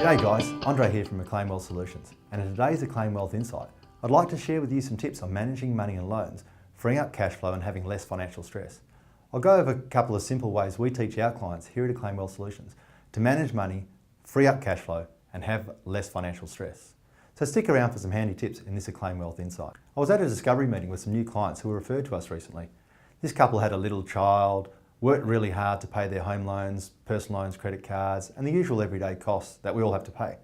G'day guys, Andre here from McLean Wealth Solutions, and in today's McLean Wealth Insight, I'd like to share with you some tips on managing money and loans, freeing up cash flow and having less financial stress. I'll go over a couple of simple ways we teach our clients here at McLean Wealth Solutions to manage money, free up cash flow and have less financial stress. So stick around for some handy tips in this McLean Wealth Insight. I was at a discovery meeting with some new clients who were referred to us recently. This couple had a little child, worked really hard to pay their home loans, personal loans, credit cards, and the usual everyday costs that we all have to pay.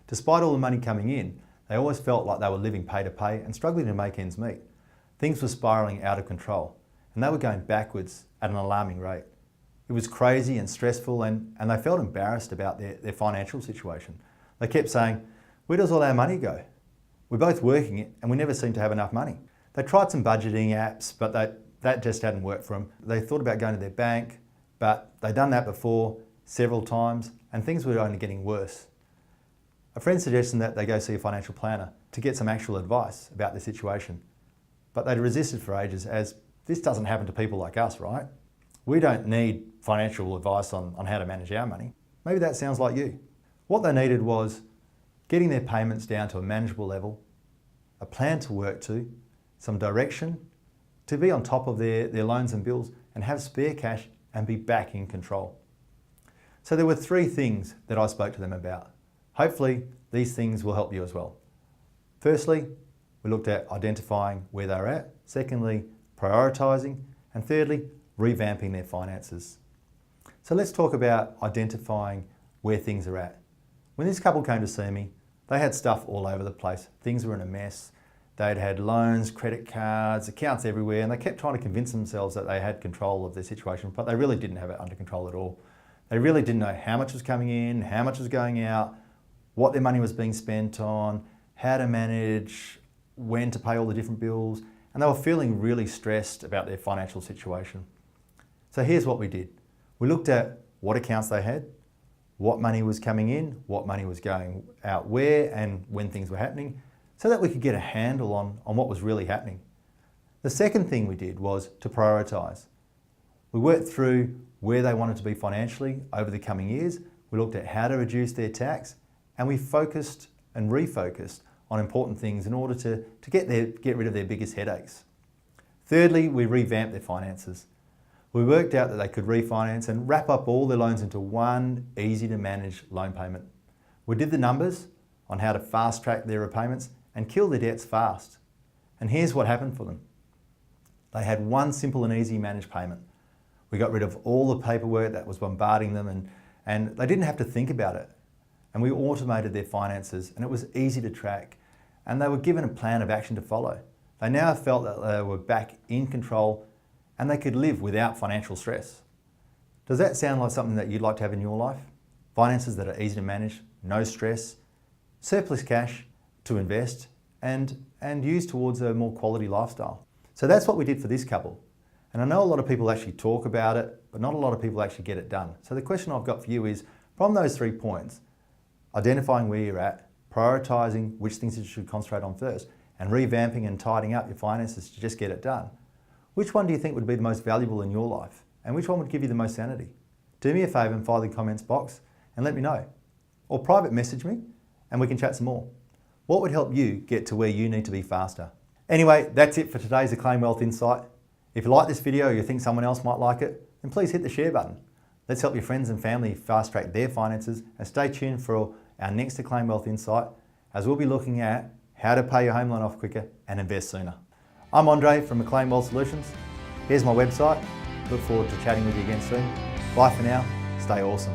Despite all the money coming in, they always felt like they were living pay to pay and struggling to make ends meet. Things were spiralling out of control, and they were going backwards at an alarming rate. It was crazy and stressful, and they felt embarrassed about their financial situation. They kept saying, "Where does all our money go? We're both working it, and we never seem to have enough money." They tried some budgeting apps, but that just hadn't worked for them. They thought about going to their bank, but they'd done that before several times and things were only getting worse. A friend suggested that they go see a financial planner to get some actual advice about their situation, but they'd resisted for ages as this doesn't happen to people like us, right? We don't need financial advice on how to manage our money. Maybe that sounds like you. What they needed was getting their payments down to a manageable level, a plan to work to, some direction, to be on top of their loans and bills and have spare cash and be back in control. So there were three things that I spoke to them about. Hopefully these things will help you as well. Firstly, we looked at identifying where they're at. Secondly, prioritising. And thirdly, revamping their finances. So let's talk about identifying where things are at. When this couple came to see me, they had stuff all over the place. Things were in a mess. They'd had loans, credit cards, accounts everywhere, and they kept trying to convince themselves that they had control of their situation, but they really didn't have it under control at all. They really didn't know how much was coming in, how much was going out, what their money was being spent on, how to manage, when to pay all the different bills, and they were feeling really stressed about their financial situation. So here's what we did. We looked at what accounts they had, what money was coming in, what money was going out where, and when things were happening, so that we could get a handle on what was really happening. The second thing we did was to prioritise. We worked through where they wanted to be financially over the coming years. We looked at how to reduce their tax, and we focused and refocused on important things in order to get rid of their biggest headaches. Thirdly, we revamped their finances. We worked out that they could refinance and wrap up all their loans into one easy to manage loan payment. We did the numbers on how to fast track their repayments and kill their debts fast. And here's what happened for them. They had one simple and easy managed payment. We got rid of all the paperwork that was bombarding them and they didn't have to think about it. And we automated their finances and it was easy to track and they were given a plan of action to follow. They now felt that they were back in control and they could live without financial stress. Does that sound like something that you'd like to have in your life? Finances that are easy to manage, no stress, surplus cash to invest and use towards a more quality lifestyle. So that's what we did for this couple. And I know a lot of people actually talk about it, but not a lot of people actually get it done. So the question I've got for you is, from those 3 points, identifying where you're at, prioritising which things you should concentrate on first, and revamping and tidying up your finances to just get it done, which one do you think would be the most valuable in your life? And which one would give you the most sanity? Do me a favour and file the comments box and let me know. Or private message me and we can chat some more. What would help you get to where you need to be faster? Anyway, that's it for today's McLean Wealth Insight. If you like this video or you think someone else might like it, then please hit the share button. Let's help your friends and family fast track their finances and stay tuned for our next McLean Wealth Insight as we'll be looking at how to pay your home loan off quicker and invest sooner. I'm Andre from McLean Wealth Solutions. Here's my website. Look forward to chatting with you again soon. Bye for now. Stay awesome.